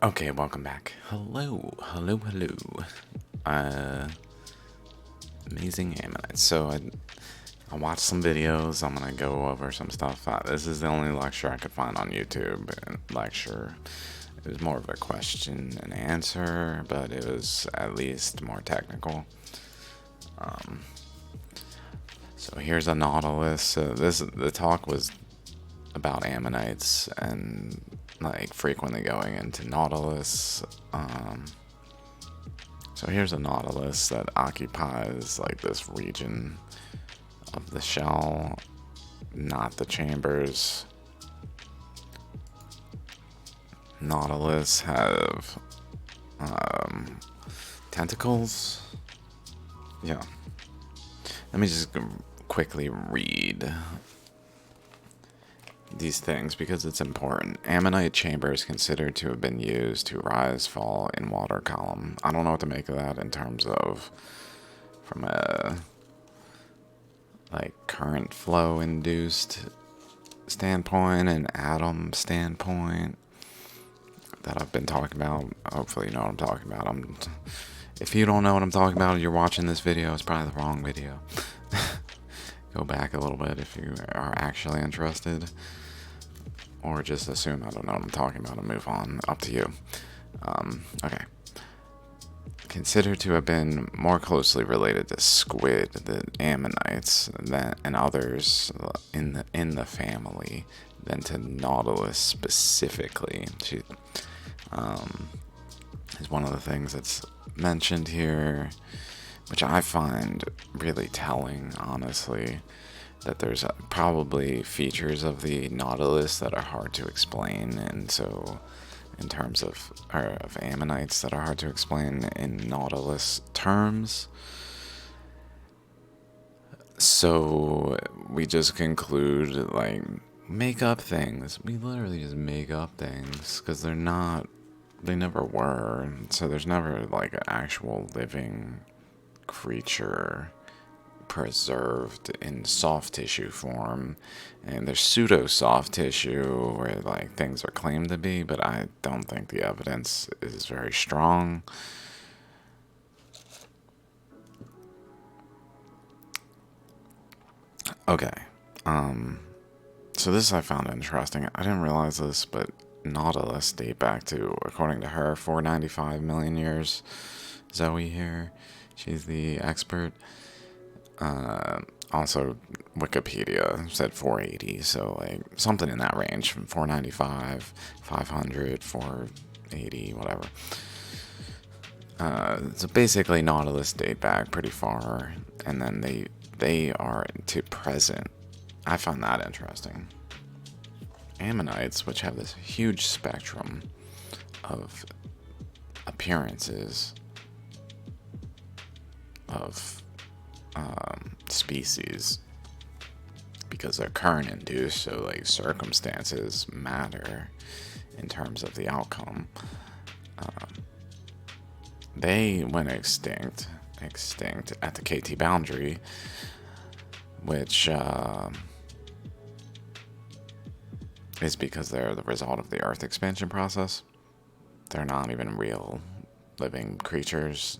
Okay, welcome back. Hello, hello, hello. Uh, Amazing Ammonites. So I watched some videos. I'm gonna go over some stuff. This is the only lecture I could find on YouTube. Lecture. It was more of a question and answer, but it was at least more technical. So here's a Nautilus. The talk was about Ammonites and like frequently going into Nautilus. So here's a Nautilus that occupies like this region of the shell, not the chambers. Nautilus have tentacles. Yeah. Let me just quickly read these things because it's important. Ammonite chamber is considered to have been used to rise, fall in water column. I don't know what to make of that in terms of from a like current flow induced standpoint and atom standpoint that I've been talking about. Hopefully you know what I'm talking about. If you don't know what I'm talking about and you're watching this video, it's probably the wrong video. Go back a little bit if you are actually interested, or just assume I don't know what I'm talking about and move on. Up to you. Okay. Considered to have been more closely related to squid, the ammonites, and others in the family than to Nautilus specifically. She is one of the things that's mentioned here, which I find really telling, honestly, that there's probably features of the Nautilus that are hard to explain, and so in terms of ammonites that are hard to explain in Nautilus terms. So we just conclude, like, make up things. We literally just make up things because they never were. So there's never like an actual living creature preserved in soft tissue form, and there's pseudo soft tissue where like things are claimed to be, but I don't think the evidence is very strong. Okay, so this I found interesting. I didn't realize this, but Nautilus date back to, according to her, 495 million years. Zoe here, she's the expert. Also, Wikipedia said 480, so like something in that range from 495, 500, 480, whatever. So basically, Nautilus date back pretty far, and then they are to present. I find that interesting. Ammonites, which have this huge spectrum of appearances of species, because they're current induced, so like circumstances matter in terms of the outcome. They went extinct at the KT boundary, which is because they're the result of the Earth expansion process. They're not even real living creatures.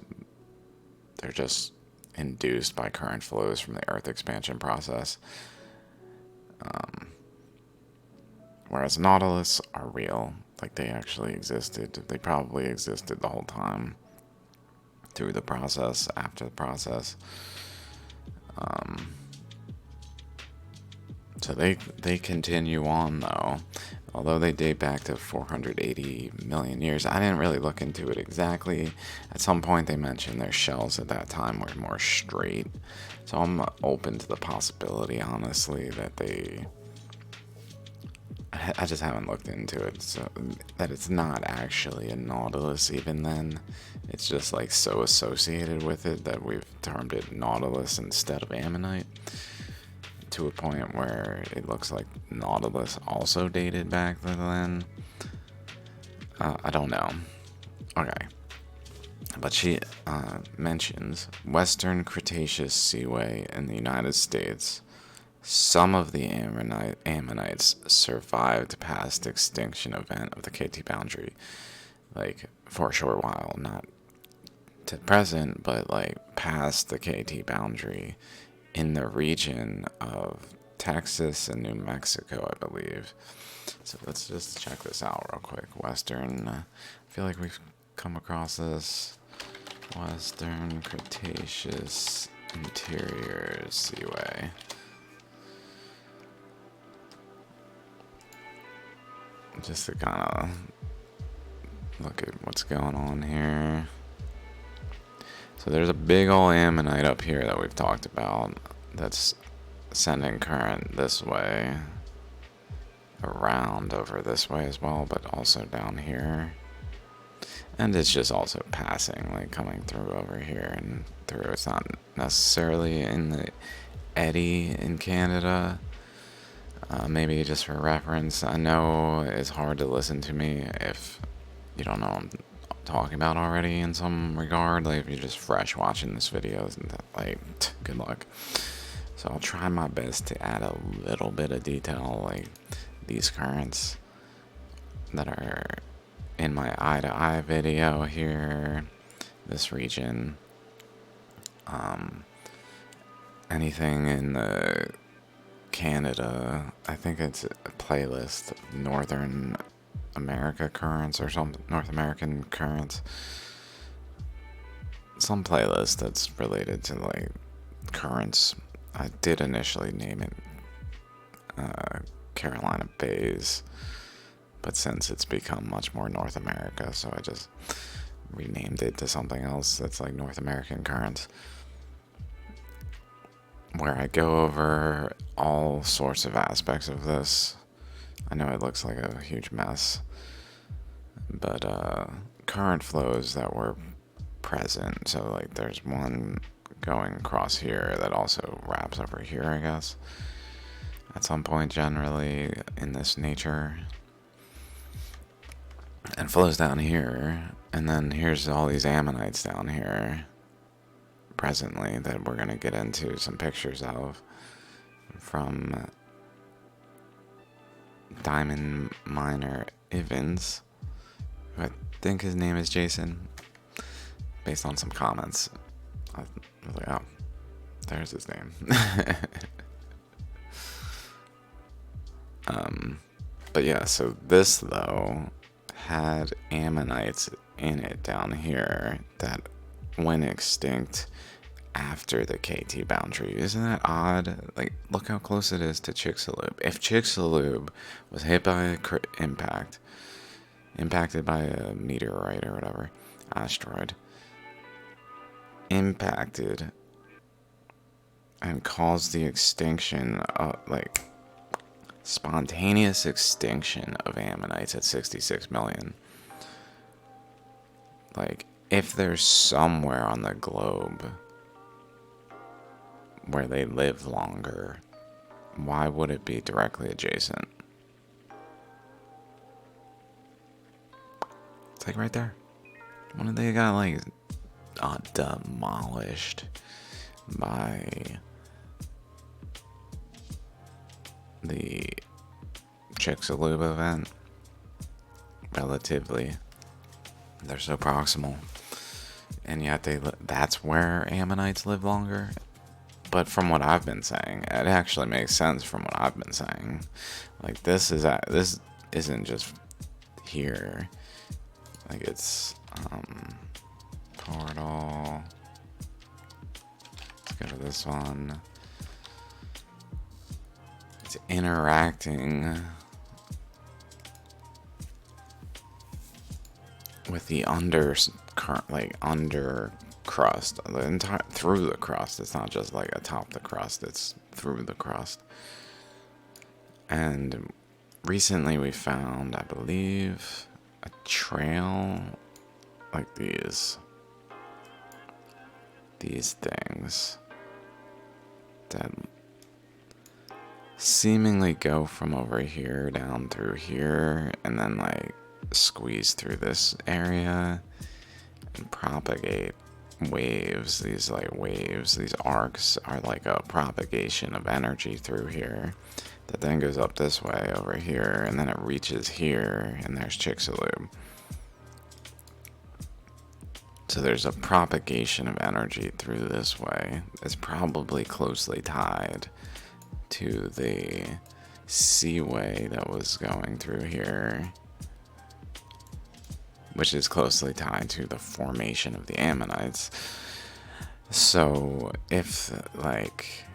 They're just induced by current flows from the Earth expansion process. Whereas Nautilus are real, like they actually existed. They probably existed the whole time, through the process, after the process. So they continue on though, although they date back to 480 million years. I didn't really look into it exactly. At some point they mentioned their shells at that time were more straight, so I'm open to the possibility, honestly, that I just haven't looked into it, so that it's not actually a Nautilus even then. It's just like so associated with it that we've termed it Nautilus instead of Ammonite, to a point where it looks like Nautilus also dated back then. I don't know. Okay. But she mentions Western Cretaceous Seaway in the United States. Some of the ammonites survived past extinction event of the KT boundary. like for a short while, not to present, but like past the KT boundary in the region of Texas and New Mexico, I believe. So let's just check this out real quick. Western, I feel like we've come across this. Western Cretaceous Interior Seaway. Just to kind of look at what's going on here. So there's a big ol' ammonite up here that we've talked about that's sending current this way, around over this way as well, but also down here. And it's just also passing, like coming through over here and through. It's not necessarily in the eddy in Canada. Maybe just for reference. I know it's hard to listen to me if you don't know what I'm talking about already in some regard. Like if you're just fresh watching this video, like good luck. So I'll try my best to add a little bit of detail, like these currents that are in my eye-to-eye video here, this region, anything in the Canada, I think it's a playlist of Northern America currents or some North American currents, some playlist that's related to like currents. I did initially name it Carolina Bays, but since it's become much more North America, so I just renamed it to something else that's like North American currents, where I go over all sorts of aspects of this. I know it looks like a huge mess, but current flows that were present, so like there's one going across here that also wraps over here, I guess, at some point generally in this nature, and flows down here, and then here's all these ammonites down here presently that we're going to get into some pictures of from Diamond Miner Evans, who I think his name is Jason, based on some comments. I was like, oh, there's his name. But yeah, so this though had ammonites in it down here that went extinct after the KT boundary. Isn't that odd? Like, look how close it is to Chicxulub. If Chicxulub was hit by a impacted by a meteorite or whatever, asteroid, impacted and caused the extinction of, like, spontaneous extinction of ammonites at 66 million. Like, if there's somewhere on the globe where they live longer, why would it be directly adjacent? It's like right there. When they got like demolished by the Chicxulub event, relatively, they're so proximal, and yet that's where ammonites live longer. But from what I've been saying, it actually makes sense from what I've been saying. Like, this isn't just here. Like, it's portal. Let's go to this one. It's interacting with the under crust, the entire through the crust. It's not just like atop the crust, it's through the crust. And recently we found, I believe, a trail like these things that seemingly go from over here down through here and then like squeeze through this area and propagate waves. These arcs are like a propagation of energy through here that then goes up this way over here, and then it reaches here, and there's Chicxulub. So there's a propagation of energy through this way. It's probably closely tied to the seaway that was going through here, which is closely tied to the formation of the ammonites. So if, like,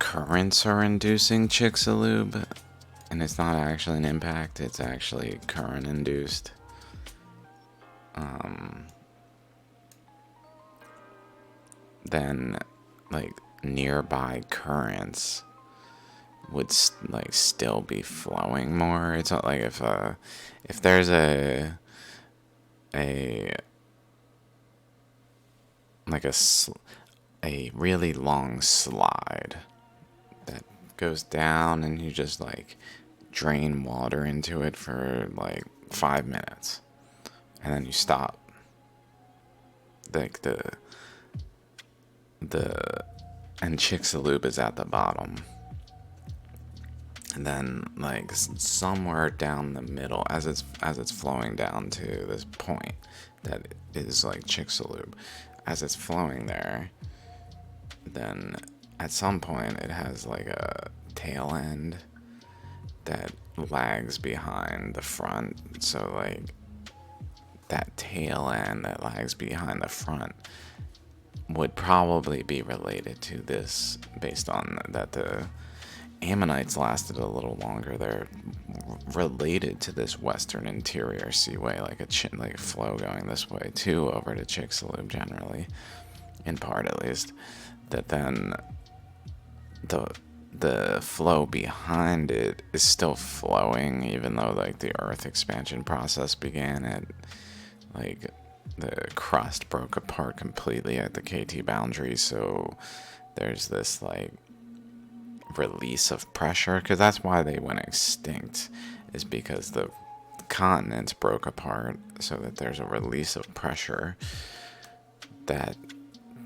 currents are inducing Chicxulub, and it's not actually an impact, it's actually current induced, then, like, nearby currents would like still be flowing more. It's not like if there's a like a really long slide that goes down and you just like drain water into it for like 5 minutes and then you stop. Like and Chicxulub is at the bottom. And then, like, somewhere down the middle, as it's flowing down to this point that is like Chicxulub, as it's flowing there, then at some point it has like a tail end that lags behind the front. So like that tail end that lags behind the front would probably be related to this, based on that the ammonites lasted a little longer. They're related to this western interior seaway, like a flow going this way too, over to Chicxulub generally, in part at least. That then the flow behind it is still flowing, even though like the Earth expansion process began at like the crust broke apart completely at the KT boundary. So there's this like release of pressure, because that's why they went extinct, is because the continents broke apart, so that there's a release of pressure that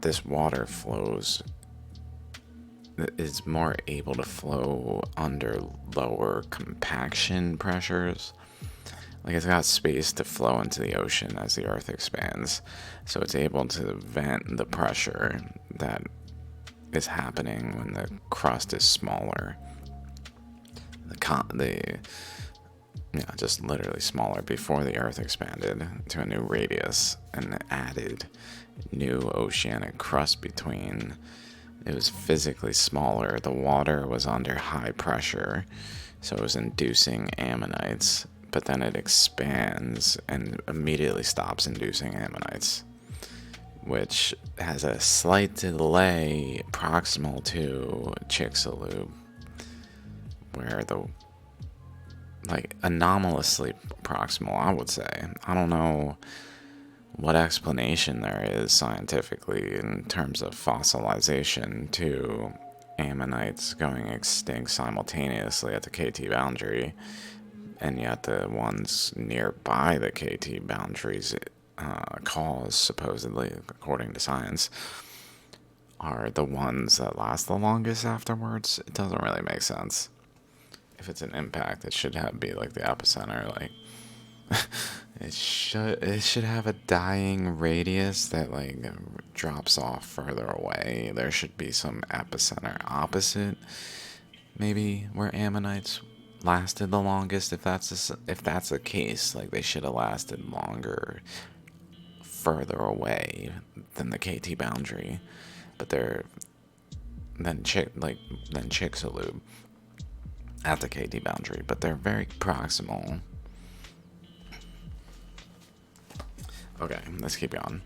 this water flows, is more able to flow under lower compaction pressures. Like, it's got space to flow into the ocean as the Earth expands, so it's able to vent the pressure that is happening when the crust is smaller. Just literally smaller before the Earth expanded to a new radius and added new oceanic crust between. It was physically smaller. The water was under high pressure, so it was inducing ammonites, but then it expands and immediately stops inducing ammonites, which has a slight delay proximal to Chicxulub, where anomalously proximal, I would say. I don't know what explanation there is scientifically in terms of fossilization to ammonites going extinct simultaneously at the KT boundary, and yet the ones nearby the KT boundaries cause, supposedly, according to science, are the ones that last the longest afterwards. It doesn't really make sense. If it's an impact, it should be like the epicenter, like it should have a dying radius that like drops off further away. There should be some epicenter opposite, maybe, where ammonites lasted the longest. If that's the case, like, they should have lasted longer further away than the KT boundary, but they're than Chicxulub at the KT boundary, but they're very proximal. Okay, let's keep going.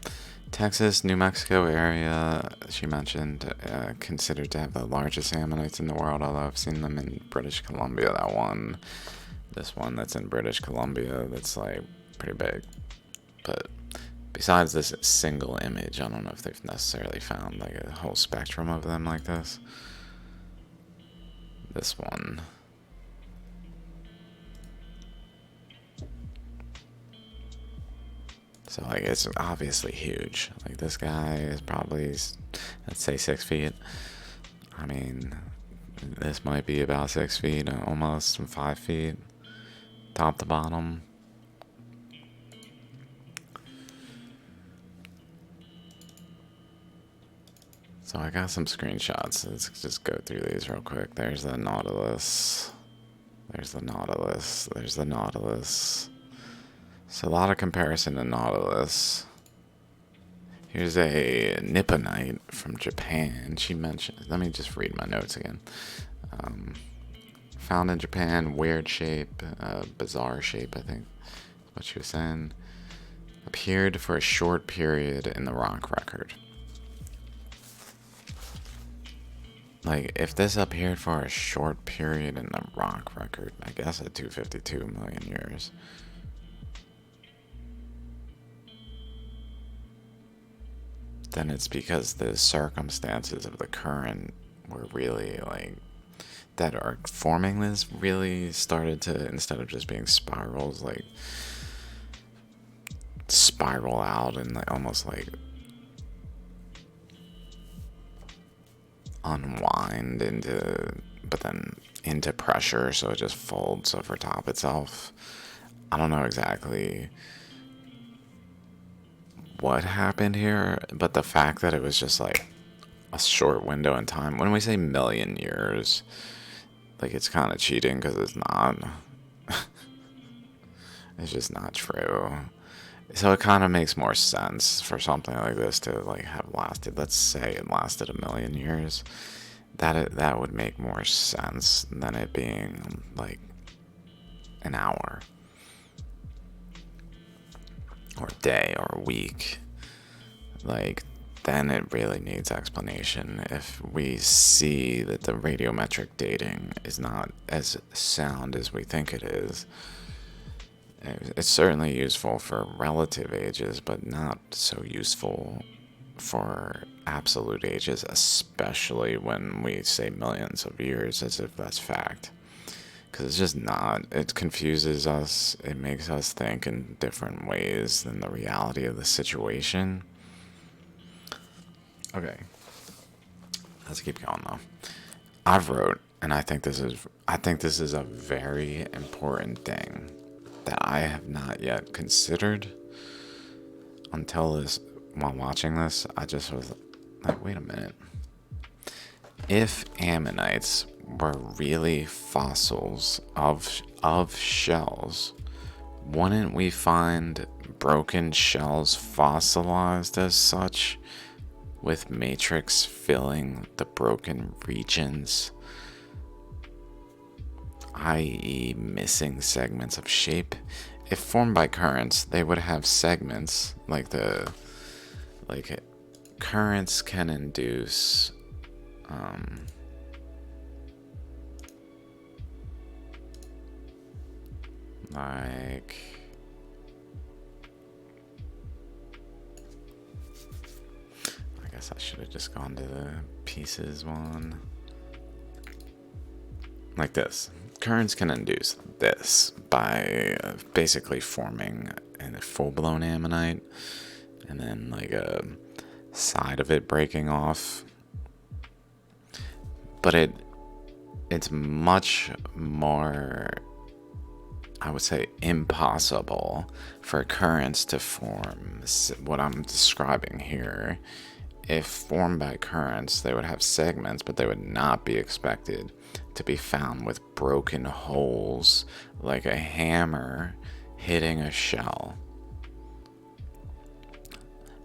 Texas, New Mexico area, she mentioned, considered to have the largest ammonites in the world, although I've seen them in British Columbia. This one that's in British Columbia, that's like pretty big. But besides this single image, I don't know if they've necessarily found like a whole spectrum of them like this. This one. So, like, it's obviously huge. Like, this guy is probably, let's say, 6 feet. I mean, this might be about 6 feet, almost 5 feet, top to bottom. So I got some screenshots. Let's just go through these real quick. There's the Nautilus. There's the Nautilus. There's the Nautilus. So a lot of comparison to Nautilus. Here's a Nipponite from Japan. She mentioned, let me just read my notes again. Found in Japan, weird shape, bizarre shape, I think is what she was saying. Appeared for a short period in the rock record. Like, if this appeared for a short period in the rock record, I guess at 252 million years. Then it's because the circumstances of the current were really, like, that are forming this really started to, instead of just being spirals, like, spiral out and like, almost like unwind into, but then into pressure, so it just folds over top itself. I don't know exactly what happened here, but the fact that it was just like a short window in time. When we say million years, like, it's kind of cheating because it's not. It's just not true. So it kind of makes more sense for something like this to like have lasted. Let's say it lasted a million years. That would make more sense than it being like an hour or a day or a week. Like, then it really needs explanation. If we see that the radiometric dating is not as sound as we think it is, it's certainly useful for relative ages, but not so useful for absolute ages, especially when we say millions of years as if that's fact. Because it's just not. It confuses us. It makes us think in different ways than the reality of the situation. Okay. Let's keep going though. I've wrote, and I think this is a very important thing that I have not yet considered until this, while watching this. I just was like, wait a minute. If ammonites were really fossils of shells, wouldn't we find broken shells fossilized as such, with matrix filling the broken regions, i.e. missing segments of shape? If formed by currents, they would have segments, currents can induce like, I guess I should have just gone to the pieces one. Like this. Currents can induce this by basically forming a full-blown ammonite and then like a side of it breaking off. But it's much more, I would say, impossible for currents to form what I'm describing here. If formed by currents, they would have segments, but they would not be expected to be found with broken holes like a hammer hitting a shell.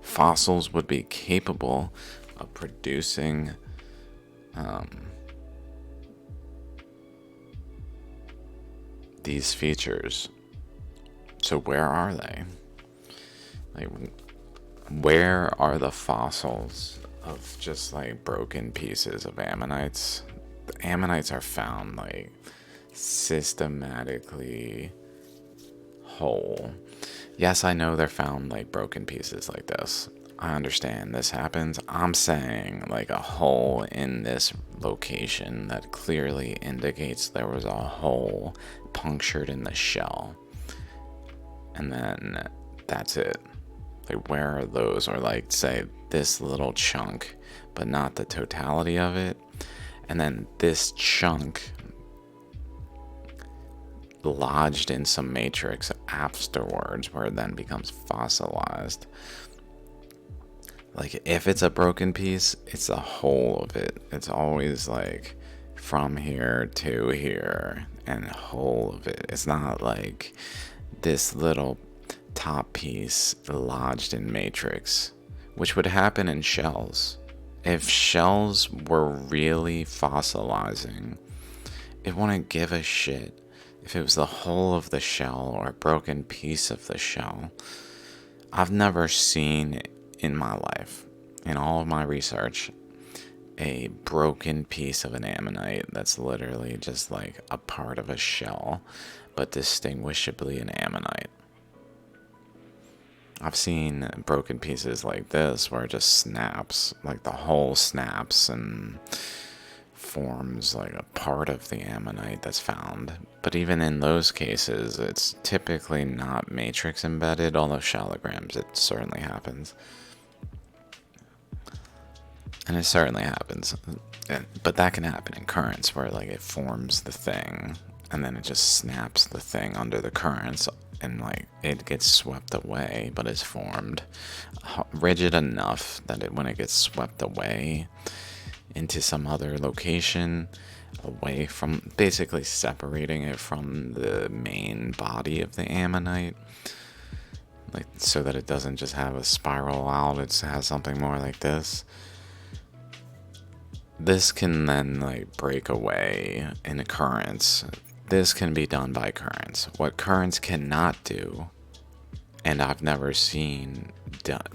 Fossils would be capable of producing these features. So where are they? Like, where are the fossils of just like broken pieces of ammonites? The ammonites are found like systematically whole. Yes, I know they're found like broken pieces like this. I understand this happens. I'm saying like a hole in this location that clearly indicates there was a hole punctured in the shell. And then that's it. Like, where are those? Or like, say, this little chunk, but not the totality of it. And then this chunk lodged in some matrix afterwards, where it then becomes fossilized. Like, if it's a broken piece, it's the whole of it. It's always like from here to here and whole of it. It's not like this little top piece lodged in matrix, which would happen in shells. If shells were really fossilizing, it wouldn't give a shit if it was the whole of the shell or a broken piece of the shell. I've never seen in my life, in all of my research, a broken piece of an ammonite that's literally just like a part of a shell, but distinguishably an ammonite. I've seen broken pieces like this where it just snaps, like the whole snaps and forms like a part of the ammonite that's found. But even in those cases, it's typically not matrix embedded, although shallograms, it certainly happens. And it certainly happens. But that can happen in currents where like it forms the thing and then it just snaps the thing under the currents and like it gets swept away, but is formed rigid enough that when it gets swept away into some other location, away from, basically separating it from the main body of the ammonite, like so that it doesn't just have a spiral out, it has something more like this. This can then like break away in currents. This can be done by currents. What currents cannot do, and I've never seen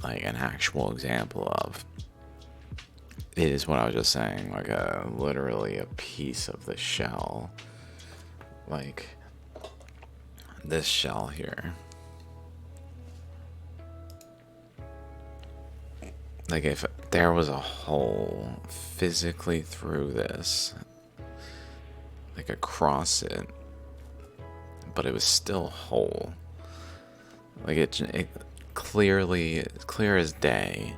like an actual example of, it is what I was just saying, like literally a piece of the shell, like this shell here. Like if there was a hole physically through this, like across it, but it was still whole. Like it clearly, clear as day,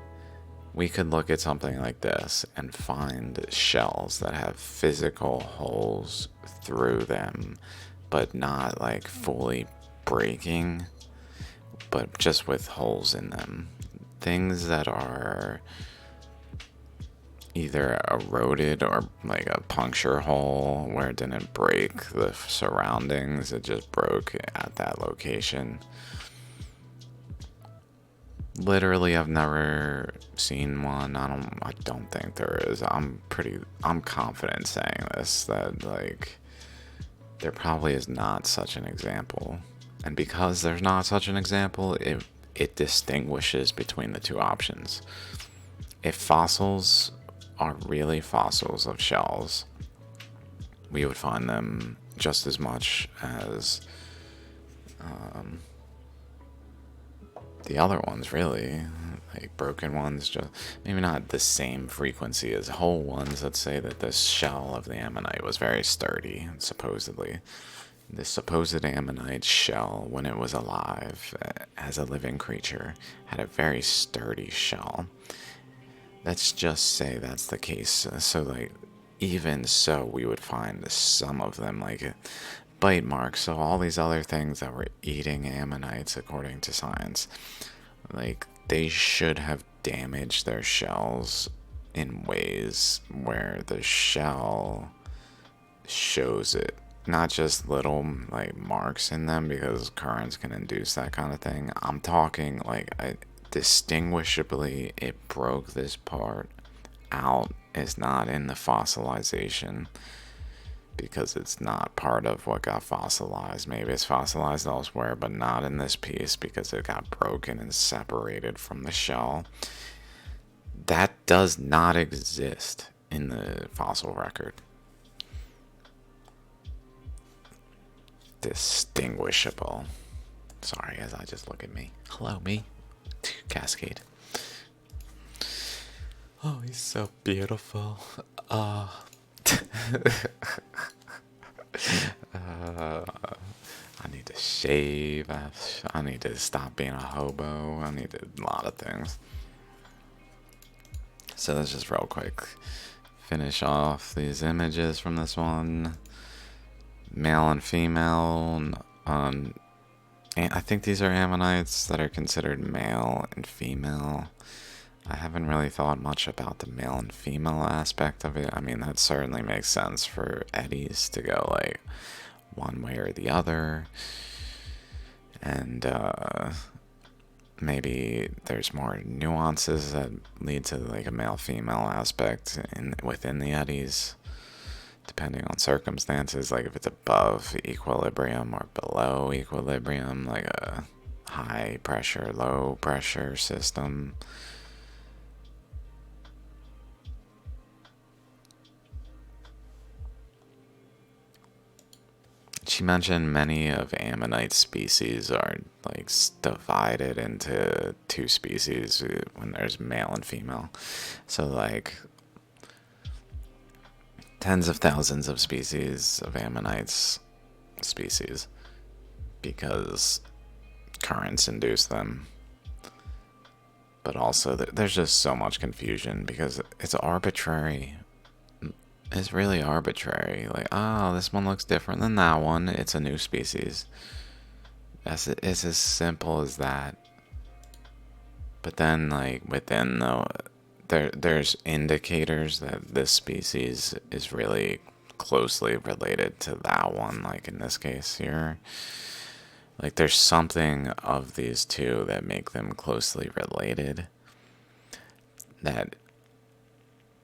we could look at something like this and find shells that have physical holes through them, but not like fully breaking, but just with holes in them. Things that are either eroded or like a puncture hole where it didn't break the surroundings, it just broke at that location. Literally, I've never seen one. I don't think there is. I'm confident saying this, that like there probably is not such an example. And because there's not such an example, it distinguishes between the two options. If fossils are really fossils of shells, we would find them just as much as the other ones, really. Like broken ones, just maybe not the same frequency as whole ones. Let's say that the shell of the ammonite was very sturdy, supposedly. The supposed ammonite shell, when it was alive as a living creature, had a very sturdy shell. Let's just say that's the case. So, like, even so, we would find some of them, like bite marks. So, all these other things that were eating ammonites, according to science, like, they should have damaged their shells in ways where the shell shows it. Not just little like marks in them, because currents can induce that kind of thing. I'm talking like distinguishably it broke this part out, is not in the fossilization, because it's not part of what got fossilized. Maybe it's fossilized elsewhere, but not in this piece because it got broken and separated from the shell. That does not exist in the fossil record. Distinguishable. Sorry, as I just look at me. Hello, me. Cascade. Oh, he's so beautiful. I need to shave. I need to stop being a hobo. I need a lot of things. So let's just real quick finish off these images from this one. Male and female. And I think these are ammonites that are considered male and female. I haven't really thought much about the male and female aspect of it. I mean, that certainly makes sense for eddies to go like one way or the other. And maybe there's more nuances that lead to like a male-female aspect within the eddies, depending on circumstances. Like if it's above equilibrium or below equilibrium, like a high pressure, low pressure system. She mentioned many of ammonite species are like divided into two species when there's male and female. So like tens of thousands of species of ammonites species because currents induce them. But also there's just so much confusion because it's arbitrary. It's really arbitrary. Like, oh, this one looks different than that one. It's a new species. It's as simple as that. But then, like, within there's indicators that this species is really closely related to that one. Like in this case here, like there's something of these two that make them closely related that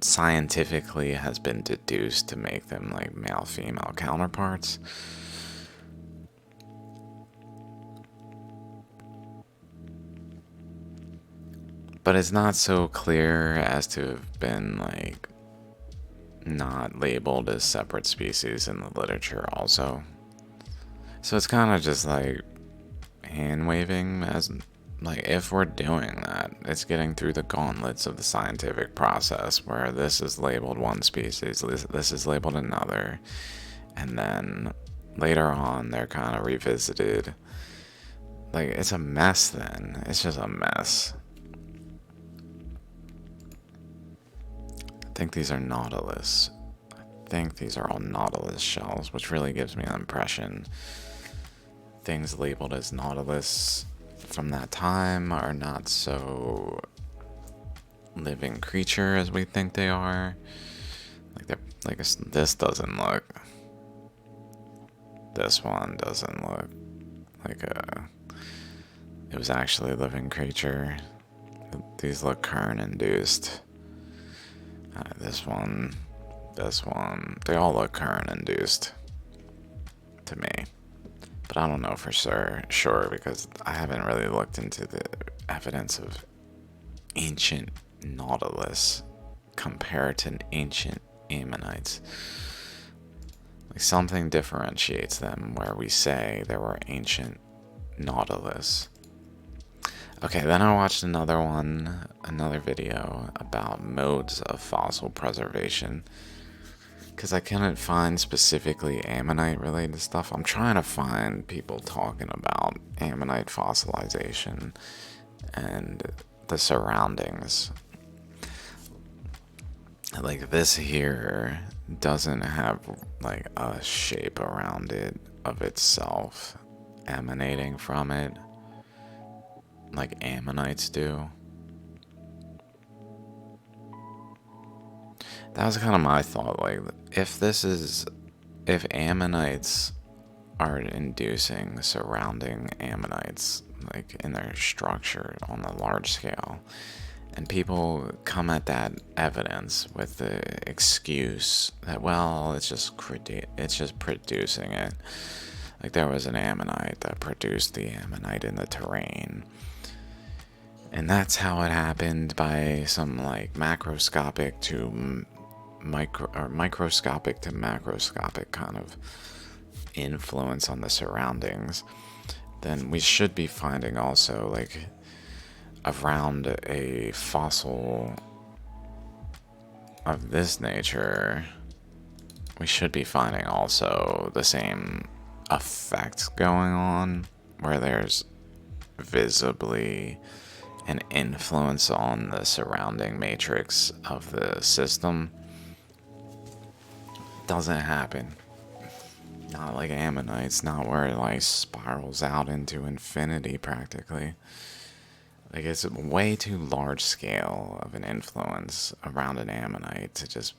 scientifically has been deduced to make them like male-female counterparts. But it's not so clear as to have been like not labeled as separate species in the literature also. So it's kind of just like hand waving, as like if we're doing that, it's getting through the gauntlets of the scientific process where this is labeled one species, this is labeled another, and then later on they're kind of revisited. Like it's a mess then. It's just a mess. I think these are nautilus. I think these are all nautilus shells, which really gives me the impression things labeled as nautilus from that time are not so living creature as we think they are. Like they're like this doesn't look. This one doesn't look like it was actually a living creature. These look current induced. This one, they all look current induced to me. But I don't know for sure because I haven't really looked into the evidence of ancient nautilus compared to ancient ammonites. Like something differentiates them where we say there were ancient nautilus. Okay, then I watched another video about modes of fossil preservation. Because I couldn't find specifically ammonite related stuff. I'm trying to find people talking about ammonite fossilization and the surroundings. Like this here doesn't have like a shape around it of itself emanating from it like ammonites do. That was kind of my thought. Like, if ammonites are inducing surrounding ammonites, like in their structure on a large scale, and people come at that evidence with the excuse that, well, it's just producing it. Like there was an ammonite that produced the ammonite in the terrain. And that's how it happened by some like macroscopic to microscopic to macroscopic kind of influence on the surroundings. Then we should be finding also like around a fossil of this nature, we should be finding also the same effects going on where there's visibly an influence on the surrounding matrix of the system. Doesn't happen. Not like ammonites, not where it like spirals out into infinity practically. Like, it's a way too large scale of an influence around an ammonite to just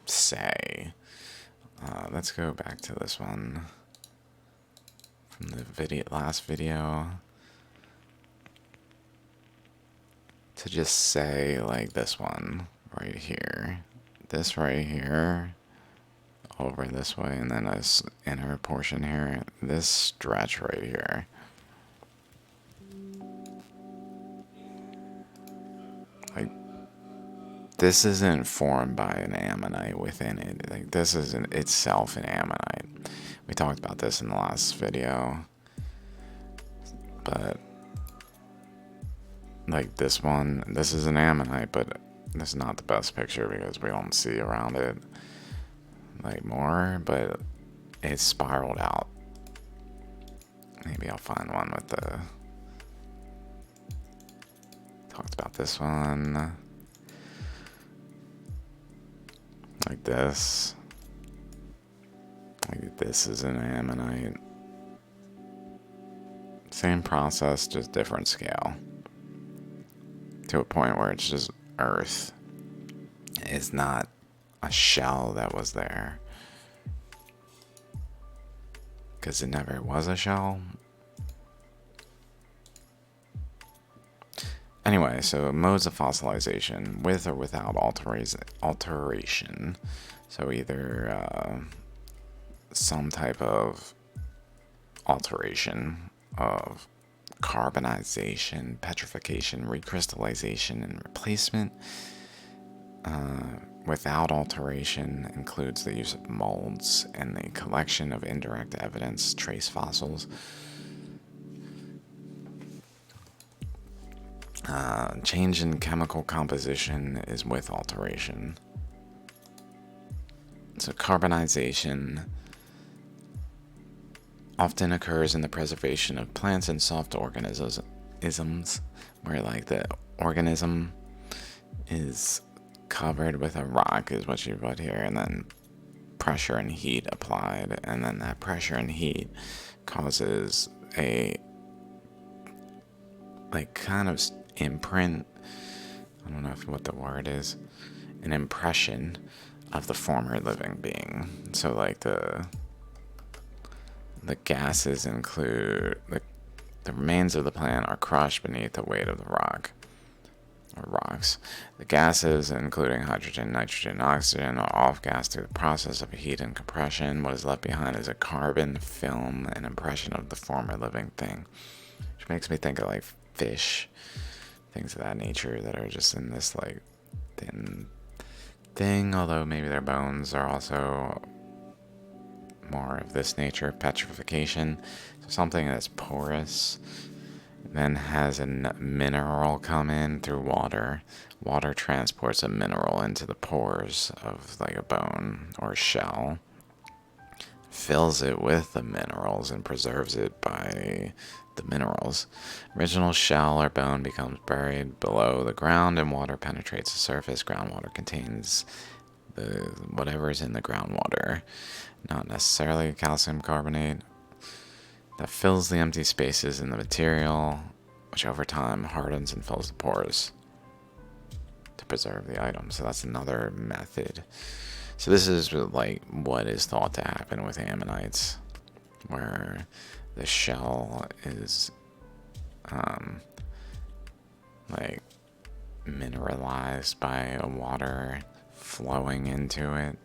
say. Let's go back to this one from the last video. To just say, like, this one right here. This right here. Over this way, and then this inner portion here. This stretch right here. Like, this isn't formed by an ammonite within it. Like, this isn't itself an ammonite. We talked about this in the last video. But, like, this one, this is an ammonite, but this is not the best picture because we don't see around it, like, more, but it's spiraled out. Maybe I'll find one with the... Talked about this one. Like this. Like this is an ammonite. Same process, just different scale. To a point where it's just earth. It's not a shell that was there. Because it never was a shell. Anyway, so modes of fossilization, with or without alteration. So either some type of alteration of carbonization, petrification, recrystallization, and replacement. Without alteration includes the use of molds and the collection of indirect evidence, trace fossils. Change in chemical composition is with alteration. So carbonization often occurs in the preservation of plants and soft organisms, where like the organism is covered with a rock is what you put here, and then pressure and heat applied, and then that pressure and heat causes a like kind of imprint, I don't know what the word is, an impression of the former living being. So like the gases include the remains of the plant are crushed beneath the weight of the rock or rocks. The gases, including hydrogen, nitrogen, oxygen, are off-gassed through the process of heat and compression. What is left behind is a carbon film, an impression of the former living thing, which makes me think of like fish, things of that nature that are just in this like thin thing, although maybe their bones are also more of this nature, petrification. So something that's porous then has a mineral come in through water. Water transports a mineral into the pores of like a bone or shell, fills it with the minerals and preserves it by the minerals. Original shell or bone becomes buried below the ground and water penetrates the surface. Groundwater contains whatever is in the groundwater, not necessarily calcium carbonate, that fills the empty spaces in the material, which over time hardens and fills the pores to preserve the item. So that's another method. So this is like what is thought to happen with ammonites, where the shell is like mineralized by water flowing into it.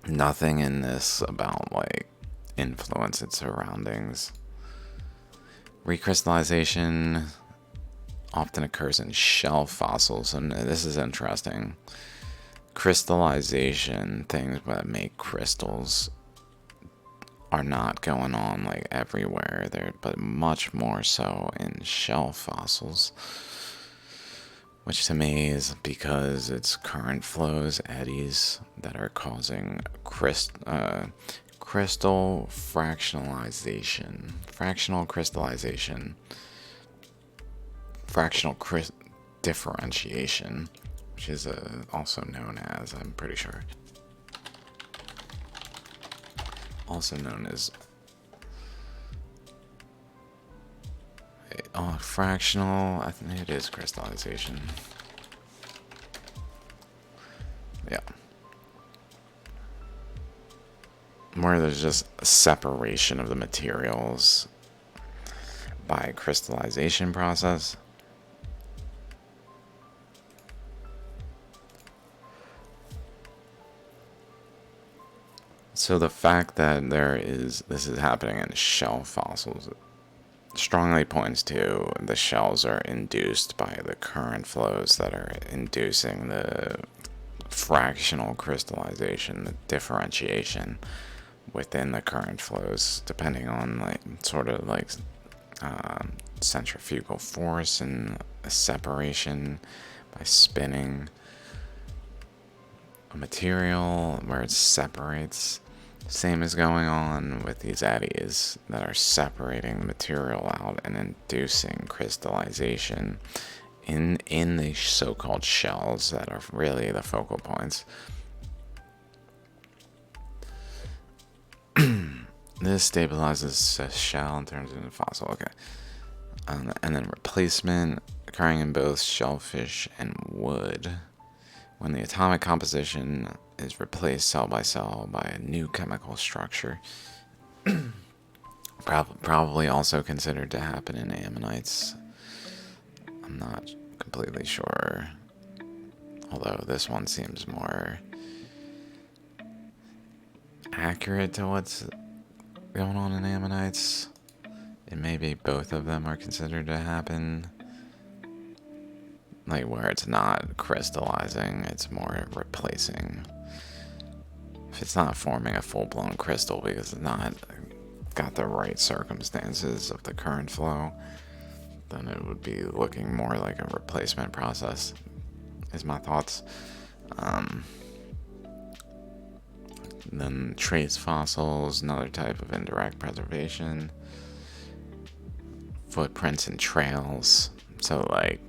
Nothing in this about like influence its surroundings. Recrystallization often occurs in shell fossils, and this is interesting. Crystallization, things that make crystals, are not going on like everywhere there, but much more so in shell fossils, which to me is because it's current flows, eddies, that are causing crystal fractionalization, fractional crystallization, fractional differentiation, which is also known as, I'm pretty sure, also known as, oh, Fractional, I think it is crystallization. Yeah. Where there's just a separation of the materials by crystallization process. So the fact that this is happening in shell fossils strongly points to the shells are induced by the current flows that are inducing the fractional crystallization, the differentiation within the current flows, depending on like sort of like centrifugal force and a separation by spinning a material where it separates. Same is going on with these eddies that are separating the material out and inducing crystallization in the so-called shells that are really the focal points. This stabilizes a shell and turns it into fossil. Okay. And then replacement occurring in both shellfish and wood. When the atomic composition is replaced cell by cell by a new chemical structure. Probably also considered to happen in ammonites. I'm not completely sure. Although this one seems more accurate to what's going on in ammonites. And maybe both of them are considered to happen. Like where it's not crystallizing, it's more replacing. If it's not forming a full-blown crystal because it's not got the right circumstances of the current flow, then it would be looking more like a replacement process, is my thoughts. Then trace fossils, another type of indirect preservation. Footprints and trails, so like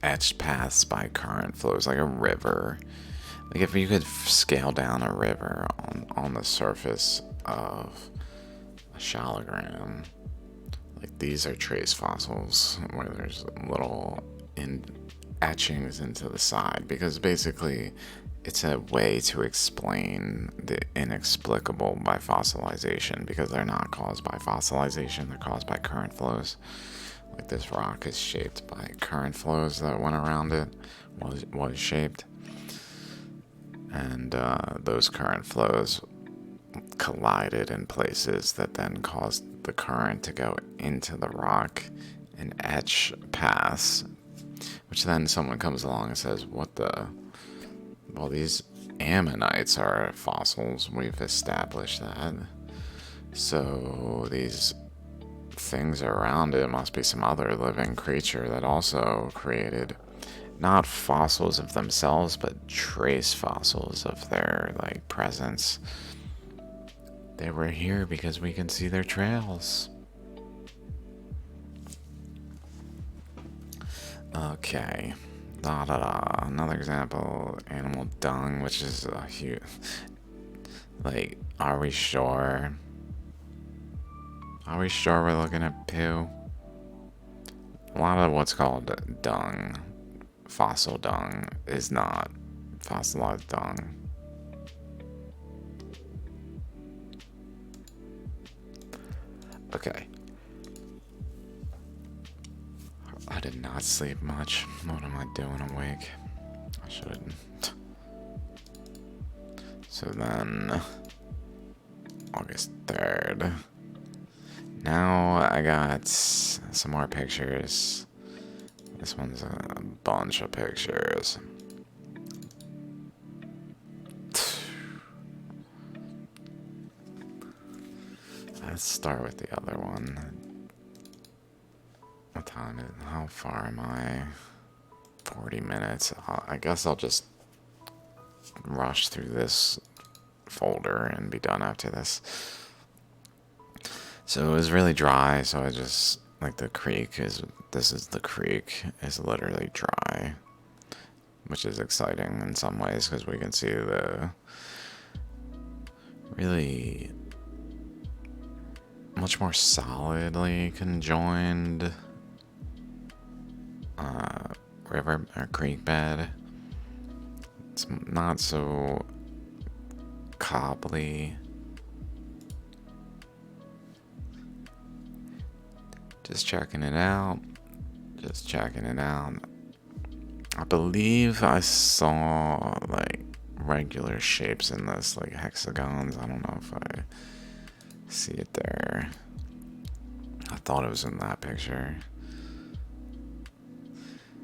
etched paths by current flows, like a river. Like if you could scale down a river on the surface of a shallogram, like these are trace fossils where there's little etchings into the side, because basically it's a way to explain the inexplicable by fossilization, because they're not caused by fossilization, they're caused by current flows. Like this rock is shaped by current flows that went around it, was shaped. And those current flows collided in places that then caused the current to go into the rock and etch paths, which then someone comes along and says, well, these ammonites are fossils, we've established that. So these things around it must be some other living creature that also created not fossils of themselves, but trace fossils of their like presence. They were here because we can see their trails. Okay. Another example, animal dung, which is a huge. Like, are we sure? Are we sure we're looking at poo? A lot of what's called dung, fossil dung, is not fossilized dung. Okay. I did not sleep much. What am I doing awake? I should. So then, August 3rd. Now I got some more pictures. This one's a bunch of pictures. Let's start with the other one. What time is it? How far am I? 40 minutes. I guess I'll just rush through this folder and be done after this. So it was really dry, so I just, like the creek is, the creek is literally dry, which is exciting in some ways because we can see the really much more solidly conjoined river or creek bed. It's not so cobbly. Just checking it out. Just checking it out. I believe I saw like regular shapes in this, like hexagons. I don't know if I see it there. I thought it was in that picture.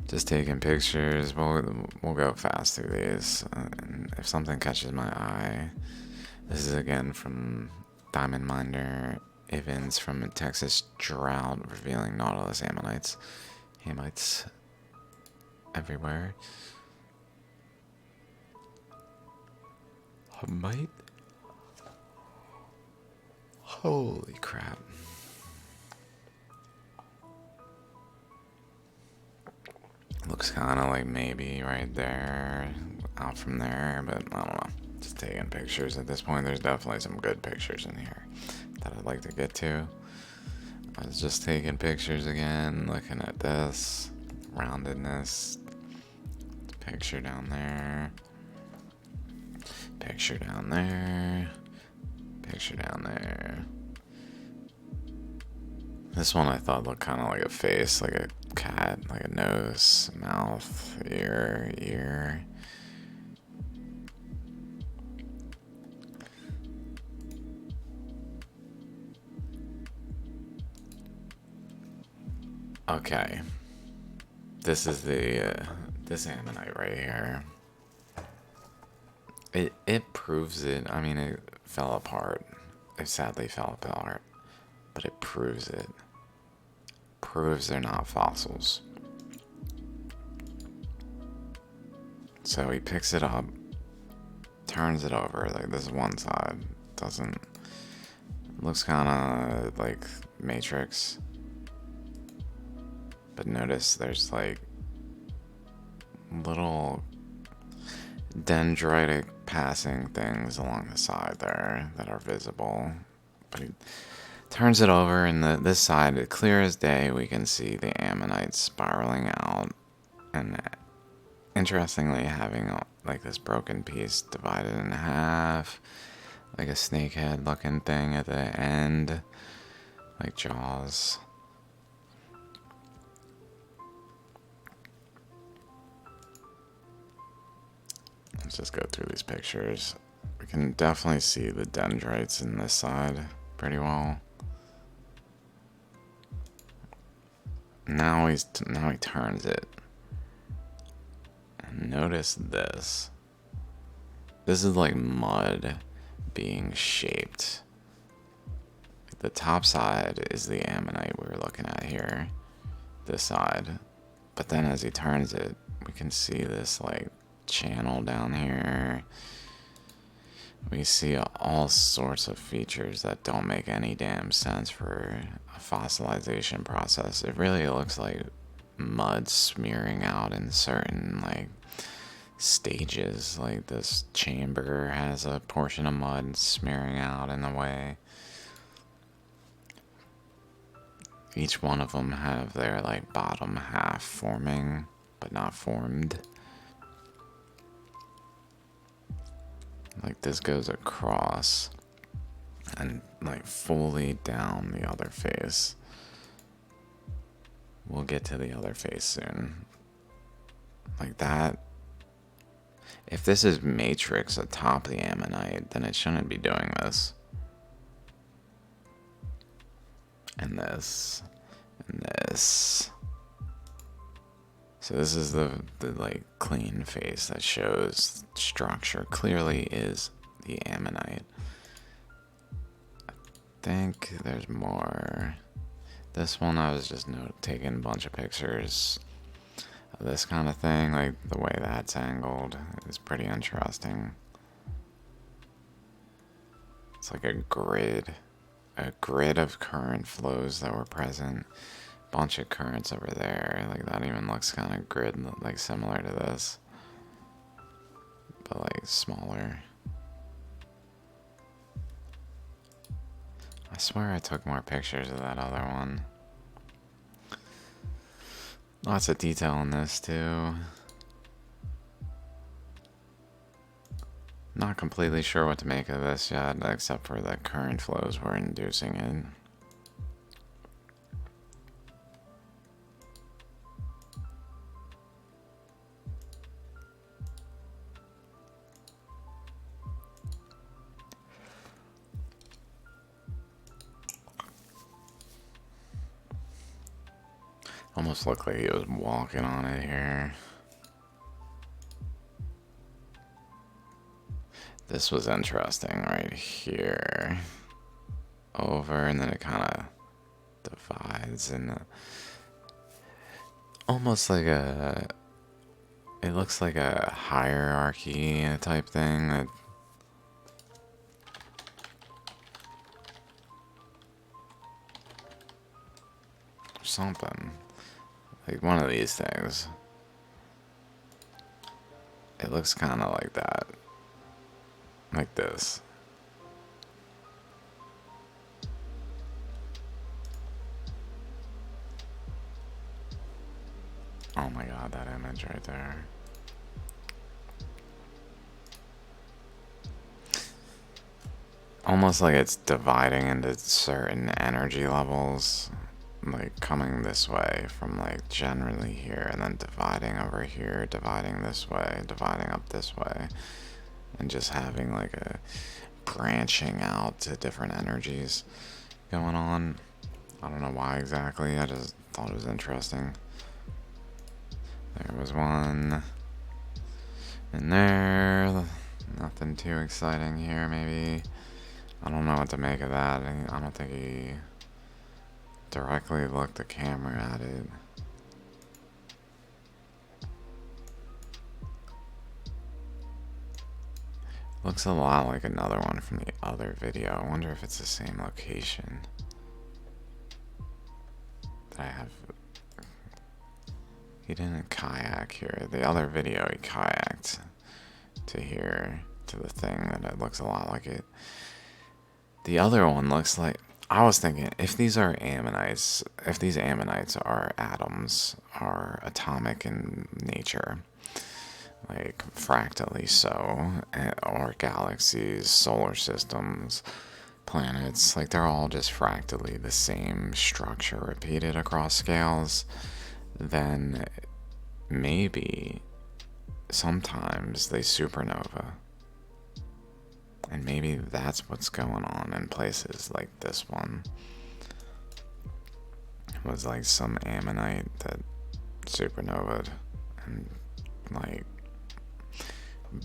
Just taking pictures. We'll go fast through these. And if something catches my eye, this is again from Diamond Miner Evans from Texas Drought, revealing Nautilus ammonites. Hamites everywhere. Hamite? Holy crap. Looks kind of like maybe right there, out from there, but I don't know. Just taking pictures at this point. There's definitely some good pictures in here that I'd like to get to. I was just taking pictures again, looking at this roundedness. Picture down there. Picture down there. Picture down there. This one I thought looked kind of like a face, like a cat, like a nose, mouth, ear. Okay. This is this ammonite right here. It proves it. I mean, it fell apart. It sadly fell apart, but it proves it. Proves they're not fossils. So he picks it up, turns it over. Like this one side doesn't. Looks kind of like Matrix, but notice there's like little dendritic passing things along the side there that are visible. But he turns it over, and this side, clear as day, we can see the ammonite spiraling out, and interestingly having like this broken piece divided in half, like a snakehead looking thing at the end, like jaws. Let's just go through these pictures. We can definitely see the dendrites in this side pretty well. Now he turns it. And notice this. This is like mud being shaped. The top side is the ammonite we were looking at here. This side. But then as he turns it, we can see this like channel down here. We see all sorts of features that don't make any damn sense for a fossilization process. It really looks like mud smearing out in certain like stages. Like this chamber has a portion of mud smearing out in a way. Each one of them have their like bottom half forming, but not formed. Like this goes across and like fully down the other face. We'll get to the other face soon. Like that. If this is Matrix atop the ammonite, then it shouldn't be doing this. And this. And this. So this is the like clean face that shows structure. Clearly is the ammonite. I think there's more. This one I was just taking a bunch of pictures of this kind of thing. Like the way that's angled is pretty interesting. It's like a grid of current flows that were present. Bunch of currents over there, like that even looks kind of grid, like similar to this, but like smaller. I swear I took more pictures of that other one. Lots of detail in this too. Not completely sure what to make of this yet, except for the current flows we're inducing it. Almost looked like he was walking on it here. This was interesting right here. Over, and then it kind of divides and almost like a, it looks like a hierarchy type thing that something like one of these things. It looks kind of like that, like this. Oh my god, that image right there. Almost like it's dividing into certain energy levels, like coming this way from like generally here and then dividing over here, dividing this way, dividing up this way, and just having like a branching out to different energies going on. I don't know why exactly, I just thought it was interesting. There was one in there. Nothing too exciting here, maybe. I don't know what to make of that. I don't think he directly looked the camera at it. Looks a lot like another one from the other video. I wonder if it's the same location that I have. He didn't kayak here. The other video he kayaked to here, to the thing that it looks a lot like it. The other one looks like, I was thinking, if these are ammonites, if these ammonites are atoms, are atomic in nature, like fractally so, or galaxies, solar systems, planets, like they're all just fractally the same structure repeated across scales, then maybe sometimes they supernova. And maybe that's what's going on in places like this one. It was like some ammonite that supernovaed and like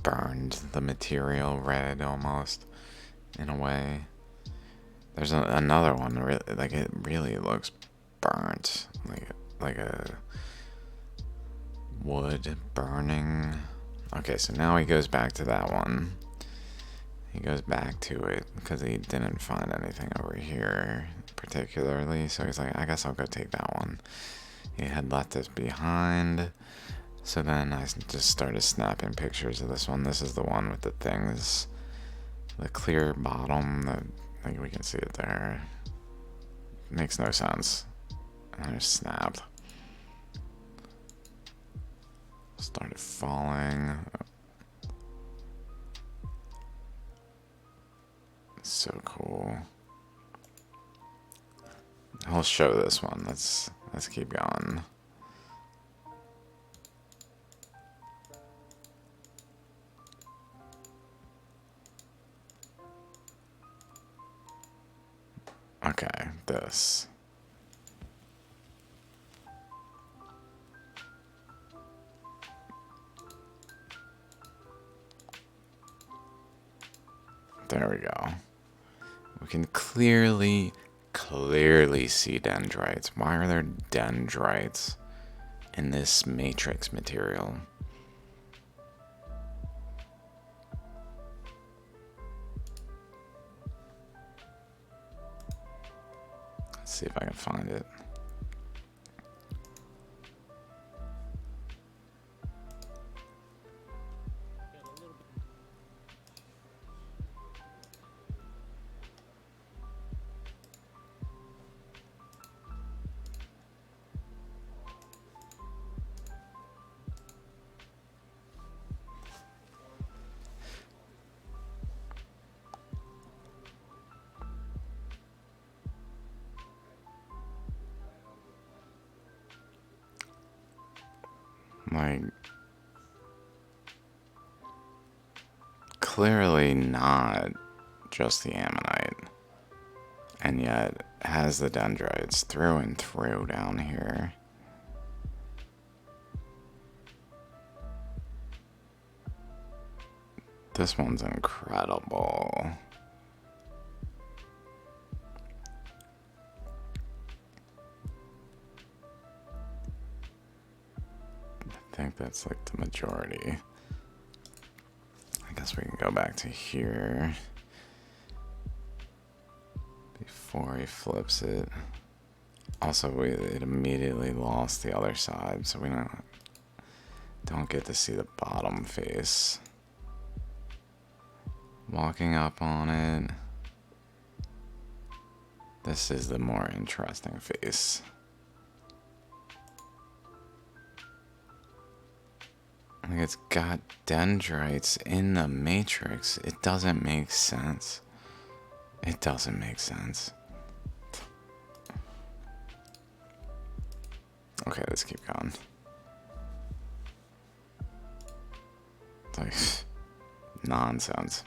burned the material red almost in a way. There's another one really, like it really looks burnt, like a wood burning. Okay, so now he goes back to that one. He goes back to it because he didn't find anything over here particularly, so he's like, I guess I'll go take that one. He had left this behind, so then I just started snapping pictures of this one. This is the one with the things, the clear bottom, that like we can see it there. Makes no sense. And I just snapped. Started falling. So cool. I'll show this one. Let's keep going. Okay, this. There we go. We can clearly see dendrites. Why are there dendrites in this matrix material? Let's see if I can find it. Like, clearly not just the ammonite, and yet has the dendrites through and through down here. This one's incredible. I think that's like the majority. I guess we can go back to here before he flips it. Also, it immediately lost the other side, so we don't get to see the bottom face. Walking up on it. This is the more interesting face. Like, it's got dendrites in the matrix. It doesn't make sense. It doesn't make sense. Okay, let's keep going. It's like nonsense.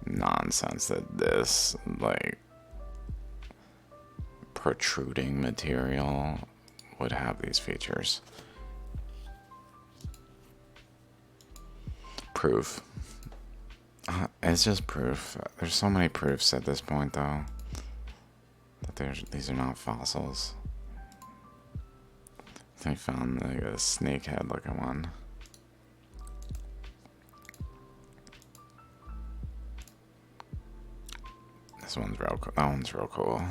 Nonsense that this, like, protruding material would have these features. Proof. It's just proof. There's so many proofs at this point, though, that these are not fossils. I found like a snakehead looking one. This one's real cool. That one's real cool.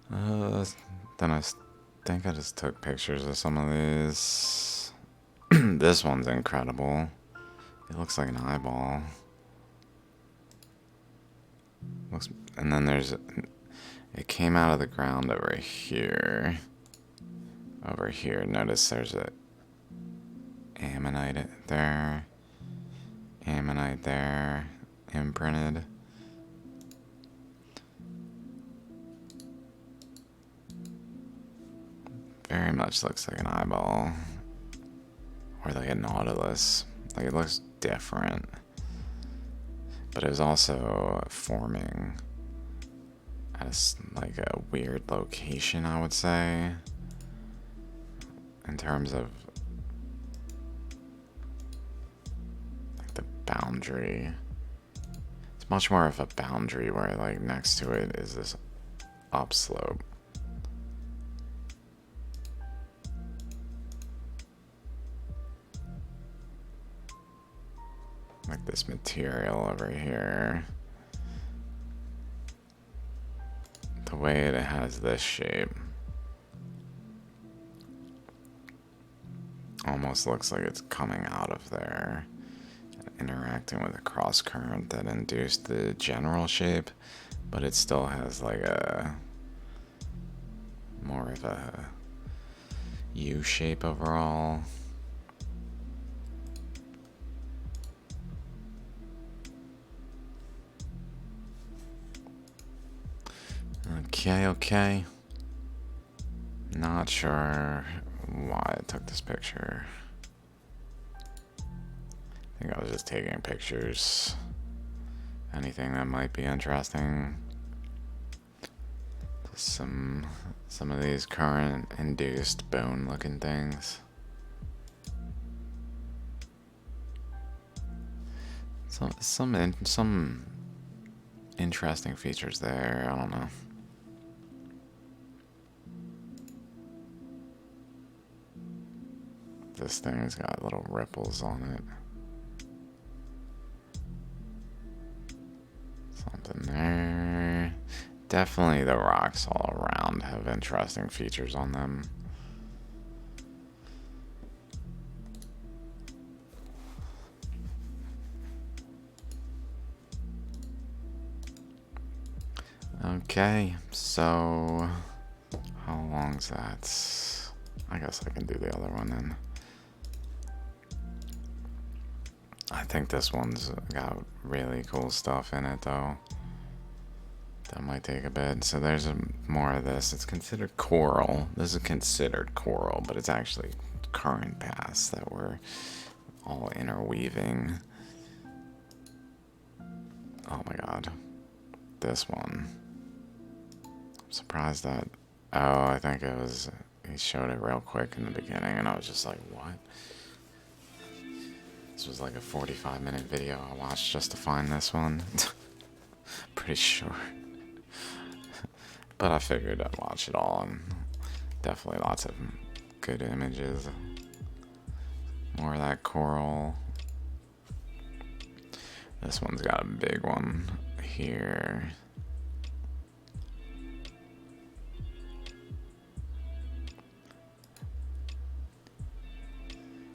Then I think I just took pictures of some of these. This one's incredible. It looks like an eyeball. And then it came out of the ground over here. Over here, notice there's a ammonite there. Ammonite there, imprinted. Very much looks like an eyeball. Or like a nautilus. Like, it looks different. But it was also forming at like a weird location, I would say. In terms of like the boundary. It's much more of a boundary where like next to it is this upslope. Like this material over here. The way it has this shape almost looks like it's coming out of there, interacting with a cross current that induced the general shape, but it still has like a more of a U shape overall. Okay. Not sure why I took this picture. I think I was just taking pictures. Anything that might be interesting. Just some of these current induced bone looking things. Some interesting features there. I don't know. This thing's got little ripples on it. Something there. Definitely the rocks all around have interesting features on them. Okay, so how long's that? I guess I can do the other one then. I think this one's got really cool stuff in it though. That might take a bit. So there's more of this. It's considered coral. This is considered coral, but it's actually current paths that were all interweaving. Oh my god. This one. I'm surprised that... Oh, I think it was... He showed it real quick in the beginning, and I was just like, what? This was like a 45-minute video I watched just to find this one. Pretty sure. But I figured I'd watch it all, and definitely lots of good images. More of that coral. This one's got a big one here.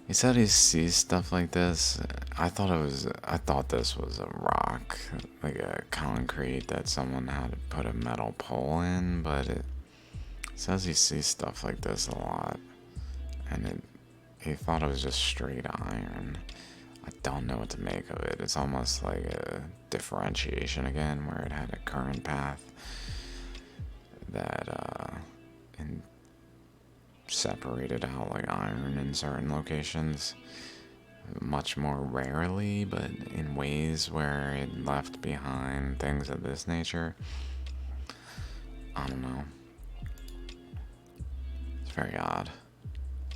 He said he sees stuff like this. I thought this was a rock, like a concrete that someone had to put a metal pole in, but it says he sees stuff like this a lot, and he thought it was just straight iron. I don't know what to make of it. It's almost like a differentiation again, where it had a current path that and separated out like iron in certain locations, much more rarely, but in ways where it left behind things of this nature. I don't know. It's very odd.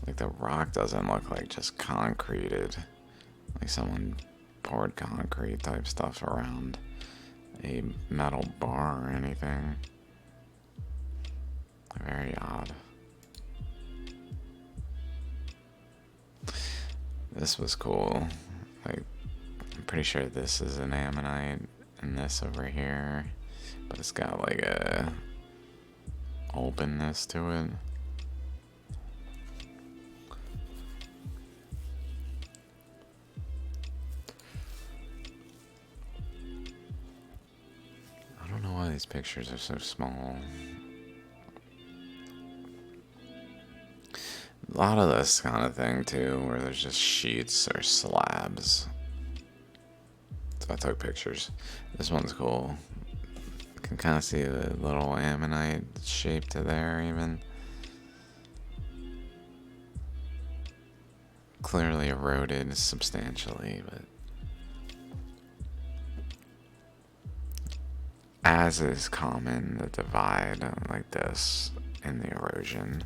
Like the rock doesn't look like just concreted, like someone poured concrete type stuff around a metal bar or anything. Very odd. This was cool. Like, I'm pretty sure this is an ammonite, and this over here, but it's got like a openness to it. I don't know why these pictures are so small. A lot of this kind of thing too, where there's just sheets or slabs. So I took pictures. This one's cool. You can kind of see the little ammonite shape to there even. Clearly eroded substantially, but as is common, the divide like this in the erosion.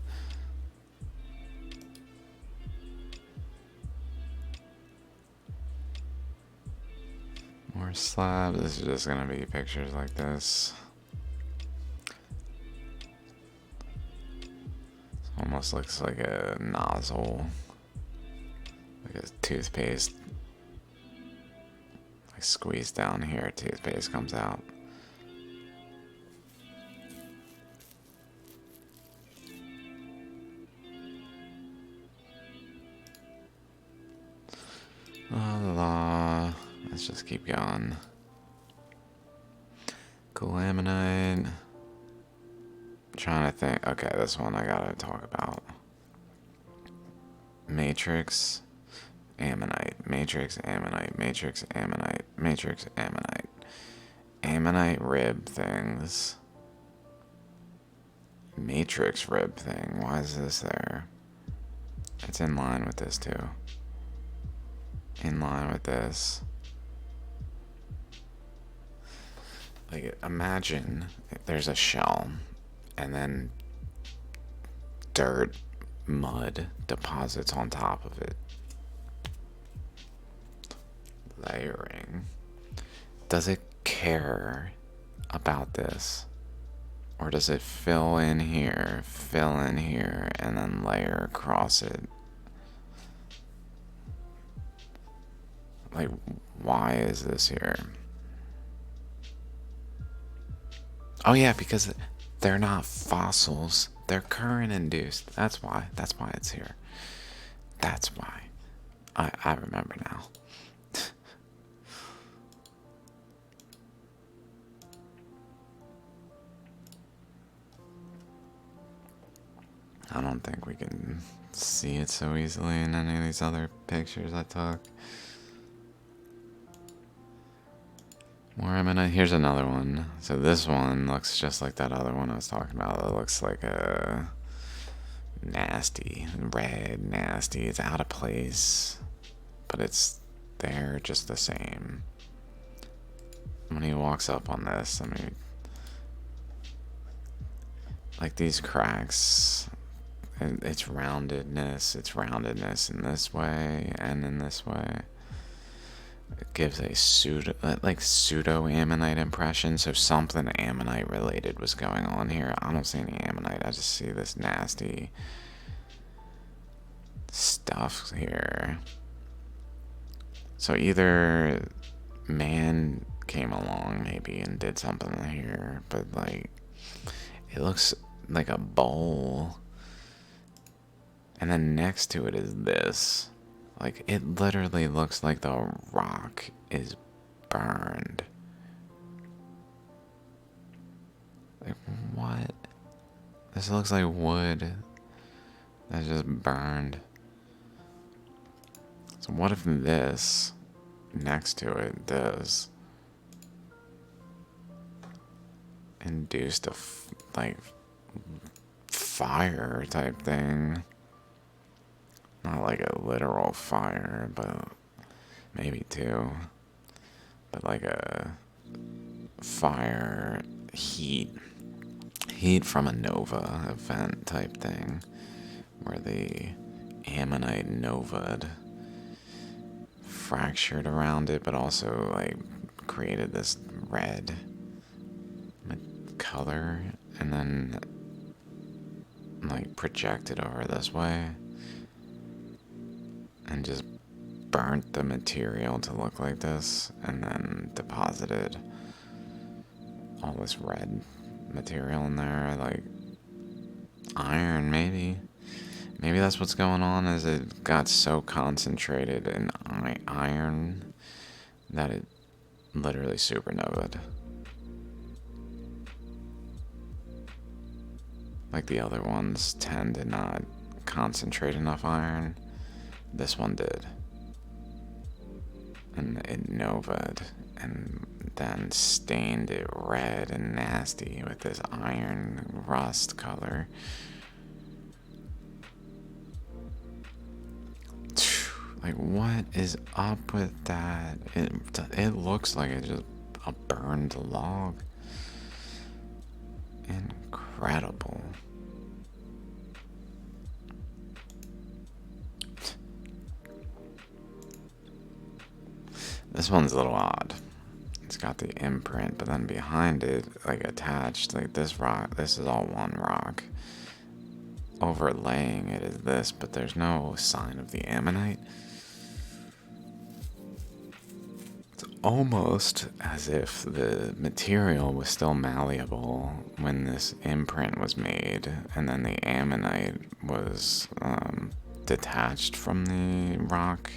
More slabs. This is just gonna be pictures like this. Almost looks like a nozzle, like a toothpaste. Like squeeze down here, toothpaste comes out. La la la. Let's just keep going. Cool ammonite. Trying to think. Okay, this one I gotta talk about. Matrix, ammonite, matrix, ammonite, matrix, ammonite, matrix, ammonite. Ammonite rib things. Matrix rib thing. Why is this there? It's in line with this too. In line with this. Like, imagine there's a shell and then dirt, mud deposits on top of it. Layering. Does it care about this? Or does it fill in here, and then layer across it? Like, why is this here? Oh yeah, because they're not fossils. They're current induced. That's why. That's why it's here. That's why. I remember now. I don't think we can see it so easily in any of these other pictures I took. More ammonite. Here's another one. So this one looks just like that other one I was talking about. It looks like a nasty, red, nasty. It's out of place, but it's there just the same. When he walks up on this, I mean, like these cracks, it's roundedness in this way and in this way. It gives a pseudo ammonite impression, so something ammonite related was going on here. I don't see any ammonite, I just see this nasty stuff here. So either man came along maybe and did something here, but like it looks like a bowl, and then next to it is this. Like it literally looks like the rock is burned. Like what? This looks like wood that's just burned. So what if this next to it, this induced a like fire type thing? Not like a literal fire, but maybe two. But like a fire heat from a nova event type thing, where the ammonite nova'd fractured around it, but also like created this red color, and then like projected over this way and just burnt the material to look like this, and then deposited all this red material in there, like iron. Maybe that's what's going on, is it got so concentrated in iron that it literally supernovaed. Like the other ones tend to not concentrate enough iron. This one did. And it nova'd and then stained it red and nasty with this iron rust color. Like what is up with that? It looks like it's just a burned log. Incredible. This one's a little odd. It's got the imprint, but then behind it, like attached, like this rock, this is all one rock. Overlaying it is this, but there's no sign of the ammonite. It's almost as if the material was still malleable when this imprint was made, and then the ammonite was detached from the rock.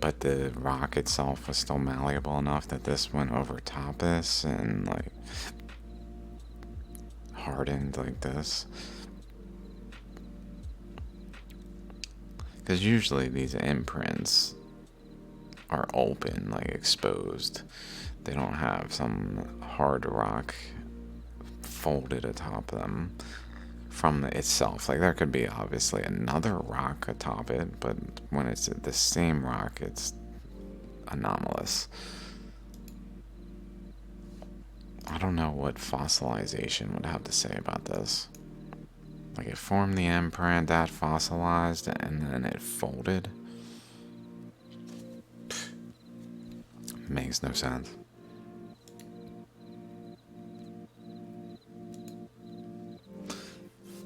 But the rock itself was still malleable enough that this went over top this and like hardened like this. Because usually these imprints are open, like exposed. They don't have some hard rock folded atop them from itself. Like there could be obviously another rock atop it, but when it's the same rock, it's anomalous. I don't know what fossilization would have to say about this. Like it formed the imprint, that fossilized, and then it folded. Makes no sense.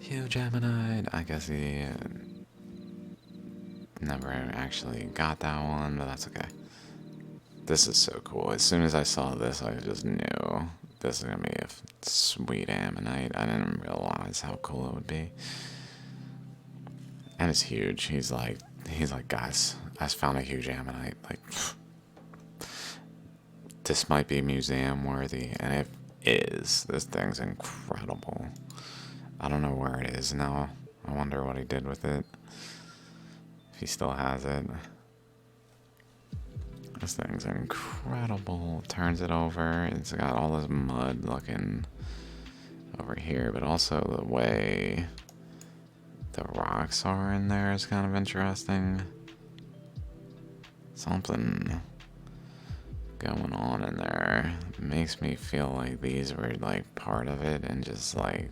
Huge ammonite. I guess he never actually got that one, but that's okay. This is so cool. As soon as I saw this, I just knew this is gonna be a sweet ammonite. I didn't realize how cool it would be. And it's huge. He's like, guys, I just found a huge ammonite. Like, this might be museum worthy, and it is. This thing's incredible. I don't know where it is now. I wonder what he did with it. If he still has it. This thing's incredible. Turns it over. It's got all this mud looking over here, but also the way the rocks are in there is kind of interesting. Something going on in there. It makes me feel like these were like part of it and just like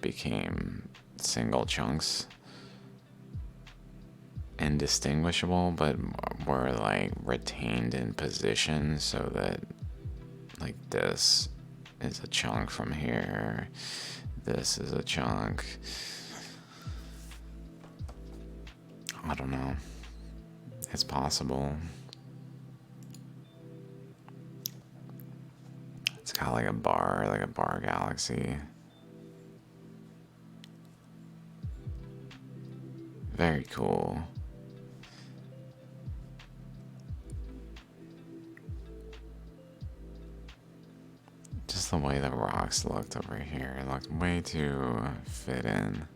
became single chunks, indistinguishable, but were like retained in position so that like this is a chunk from here, this is a chunk. I don't know. It's possible. It's got like a bar galaxy. Very cool. Just the way the rocks looked over here, it looked way too fit in.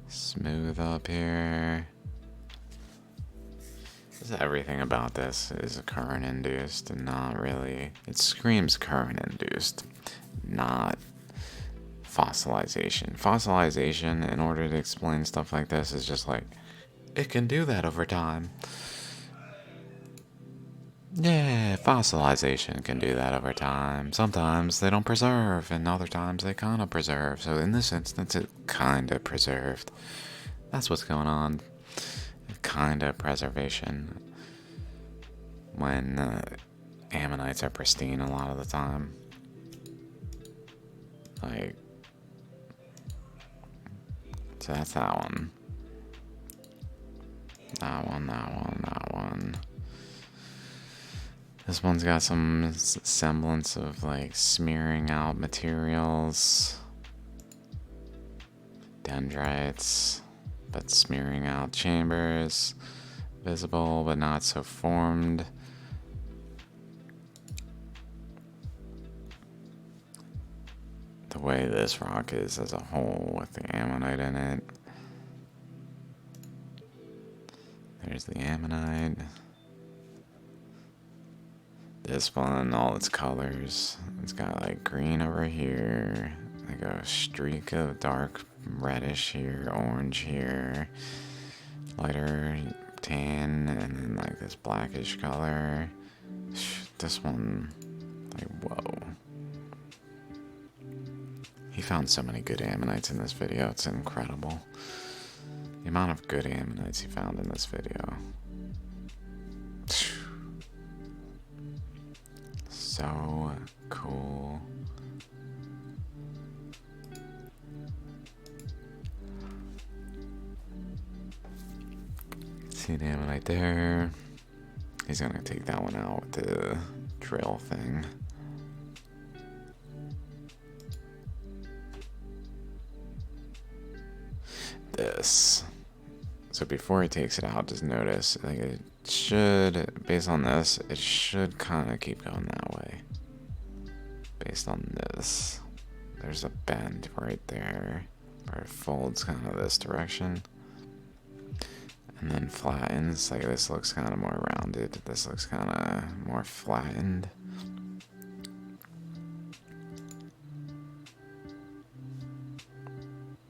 Smooth up here. Just everything about this is current induced and not really. It screams current induced, not fossilization. Fossilization, in order to explain stuff like this, is just like, it can do that over time. Yeah, fossilization can do that over time. Sometimes they don't preserve, and other times they kind of preserve. So in this instance, it kind of preserved. That's what's going on. Kind of preservation. When ammonites are pristine a lot of the time. Like, so that's that one. That one. This one's got some semblance of like smearing out materials. Dendrites, but smearing out chambers. Visible but not so formed. The way this rock is as a whole with the ammonite in it. There's the ammonite. This one, all its colors. It's got like green over here, like a streak of dark reddish here, orange here, lighter tan, and then like this blackish color. This one, like, whoa. He found so many good ammonites in this video, it's incredible. The amount of good ammonites he found in this video. So cool. See the ammonite there. He's gonna take that one out with the drill thing. This. So before he takes it out, just notice, like, it should, based on this, it should kind of keep going that way. Based on this. There's a bend right there, where it folds kind of this direction. And then flattens, like this looks kind of more rounded, this looks kind of more flattened.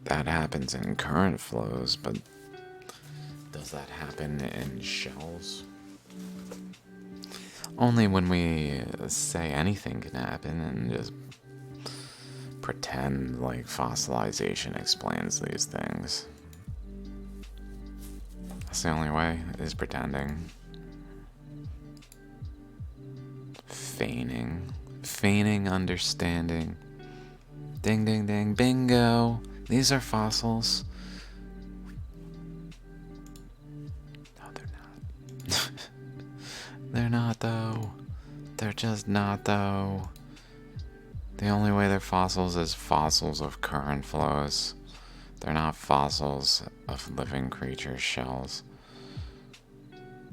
That happens in current flows, but does that happen in shells? Only when we say anything can happen and just pretend like fossilization explains these things. That's the only way, is pretending. Feigning understanding. Ding ding ding, bingo! These are fossils. No, they're not. They're not, though. They're just not, though. The only way they're fossils is fossils of current flows. They're not fossils of living creatures' shells.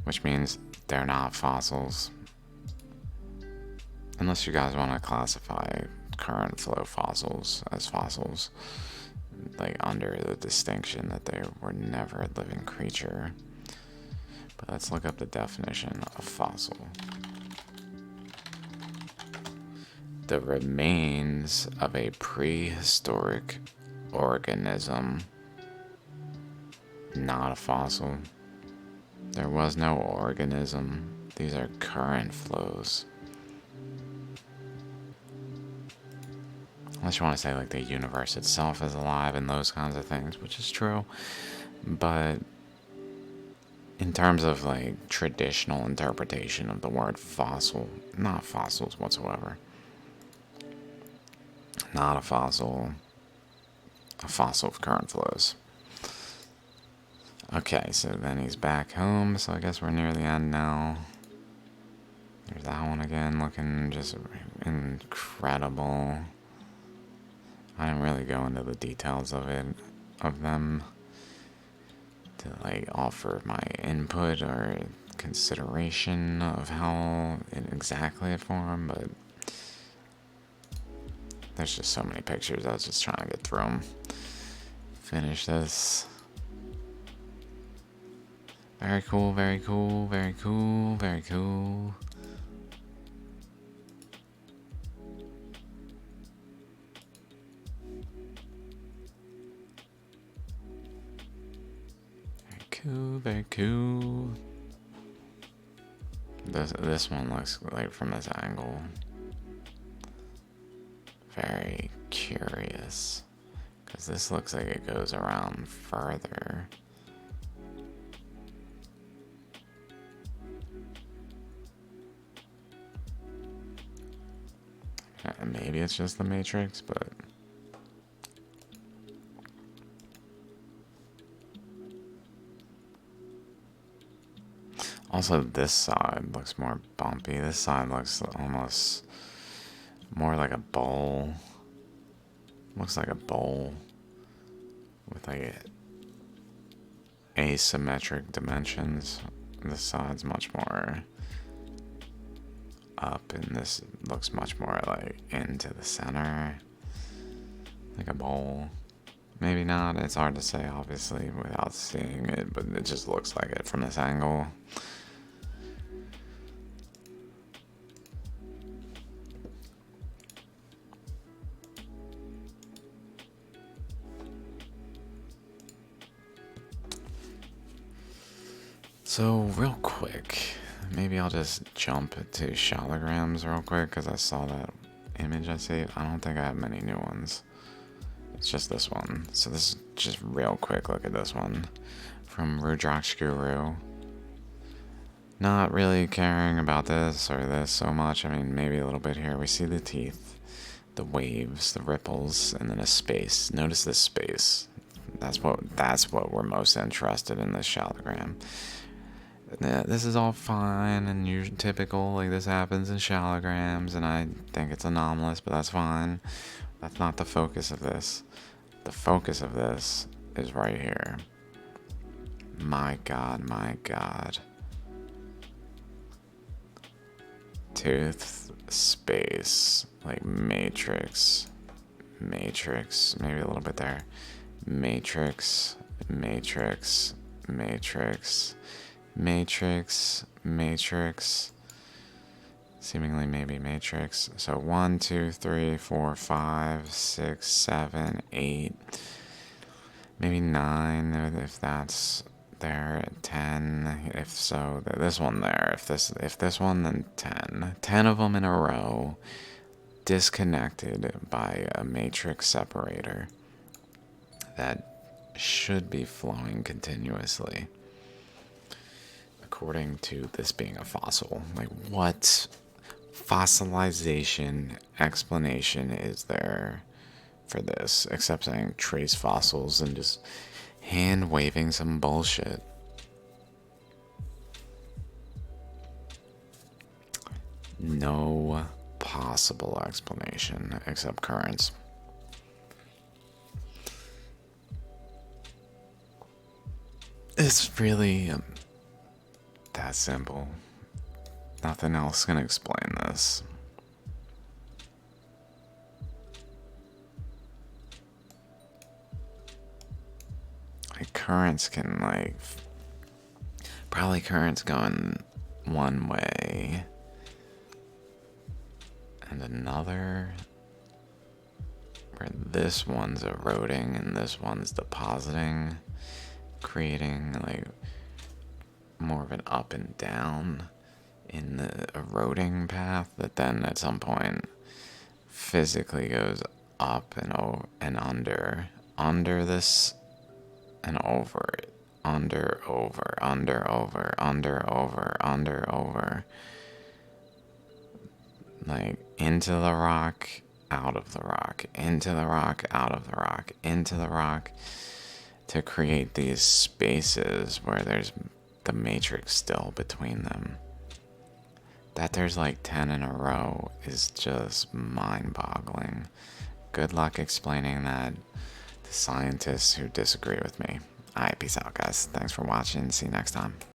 Which means they're not fossils. Unless you guys want to classify current flow fossils as fossils. Like under the distinction that they were never a living creature. But let's look up the definition of fossil. The remains of a prehistoric organism. Not a fossil. There was no organism. These are current flows. Unless you want to say like the universe itself is alive and those kinds of things, which is true. But in terms of like traditional interpretation of the word fossil, not fossils whatsoever. Not a fossil of current flows. Okay, so then he's back home, so I guess we're near the end now. There's that one again, looking just incredible. I didn't really go into the details of them, to like offer my input or consideration of how exactly it formed, but there's just so many pictures. I was just trying to get through them. Finish this. Very cool, very cool, very cool, very cool. Very cool, very cool. This one looks like from this angle. Very curious. Because this looks like it goes around further. Maybe it's just the Matrix, but also this side looks more bumpy. This side looks almost more like a bowl. Looks like a bowl with like asymmetric dimensions. This side's much more up, and this looks much more like into the center, like a bowl. Maybe not, it's hard to say obviously without seeing it, but it just looks like it from this angle. So real quick, maybe I'll just jump to shallograms real quick, because I saw that image I saved. I don't think I have many new ones. It's just this one. So this is just real quick look at this one from Rudraksh Guru. Not really caring about this or this so much. I mean, maybe a little bit here. We see the teeth, the waves, the ripples, and then a space. Notice this space. That's what we're most interested in this shallogram. Yeah, this is all fine and usually typical, like this happens in shallograms, and I think it's anomalous, but that's fine. That's not the focus of this. The focus of this is right here. My God, my God. Tooth, space, like matrix, maybe a little bit there. Matrix, matrix, matrix. Matrix, matrix, seemingly maybe matrix. So 1, 2, 3, 4, 5, 6, 7, 8, maybe 9 if that's there. 10 if so. This one there. If this one, then 10. 10 of them in a row, disconnected by a matrix separator that should be flowing continuously. According to this being a fossil, like what fossilization explanation is there for this except saying trace fossils and just hand waving some bullshit? No possible explanation except currents. It's really that simple. Nothing else can explain this. Like currents can like Probably current's going one way and another, where this one's eroding and this one's depositing, creating like more of an up and down in the eroding path that then at some point physically goes up and over and under this and over it, under over, like into the rock, out of the rock, into the rock, out of the rock, into the rock, to create these spaces where there's the matrix still between them. That there's like 10 in a row is just mind-boggling. Good luck explaining that to scientists who disagree with me. Alright, peace out, guys. Thanks for watching. See you next time.